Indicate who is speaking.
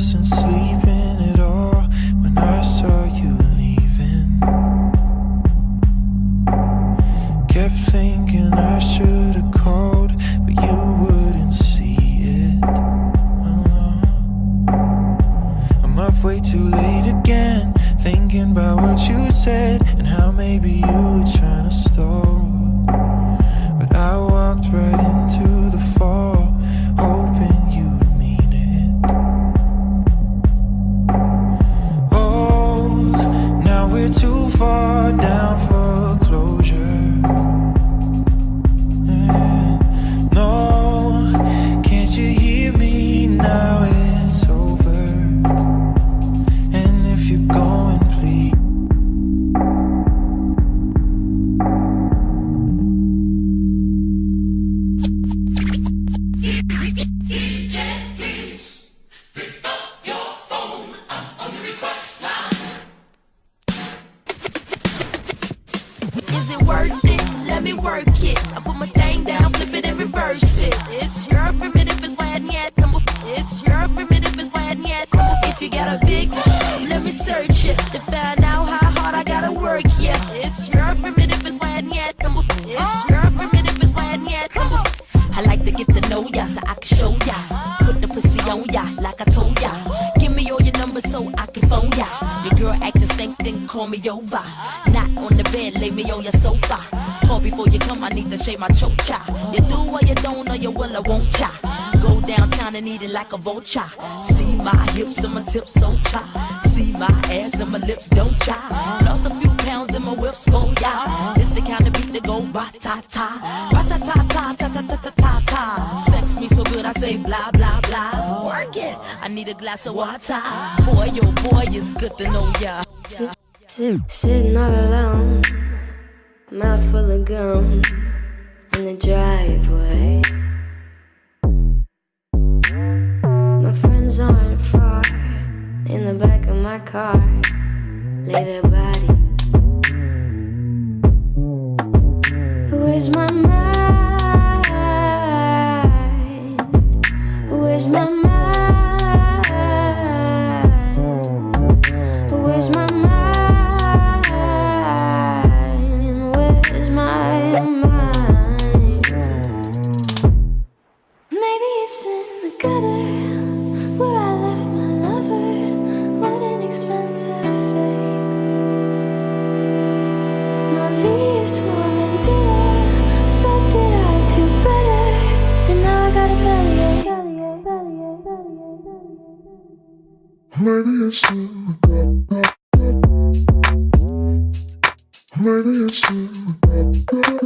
Speaker 1: wasn't sleeping at all when I saw you leaving. Kept thinking I should've called, but you wouldn't see it. I'm up way too late again, thinking about what you said and how maybe you were trying to stall. But I walked right into the fall, hoping you'd mean it. Oh, now we're too far down for closure. No, can't you hear me now? It's over. And if you're going, please.
Speaker 2: Is it worth it? Let me work it. I put my thing down, flip it and reverse it. It's your primitive, it's why I need number. It's your primitive, it's why I need number. If you got a big, let me search it to find out how hard I gotta work. Yeah, it's your primitive, it's why I need number. It's your primitive, it's why I need number. I like to get to know ya so I can show ya. Put the pussy on ya like I told ya. Give me all your numbers so I can phone ya. Your girl acting stink, then call me over. Not on the bed, lay me on your sofa. Call before you come, I need to shave my chocha. You do or you don't, or you will or won't cha. Go downtown and eat it like a vulture. See my hips and my tips so cha. See my ass and my lips don't cha. Lost a few pounds in my whips for ya. It's the kind of beat that go ba-ta-ta. Ba-ta-ta-ta-ta-ta-ta-ta-ta. Sex me so good I say blah blah blah. Work it, I need a glass of water. Boy, oh boy, it's good to know ya.
Speaker 3: Sitting all alone, mouth full of gum in the driveway. My friends aren't far, in the back of my car, lay their bodies. Where's my mind? Where's my mind? Where's my mind? Where's my mind? Maybe it's in the gutter where I left my lover. What an expensive fate. My V is for Vendetta. I thought that I'd feel better, but now I got a bellyache.
Speaker 4: Maybe it's in the gutter. Maybe it's in the gutter.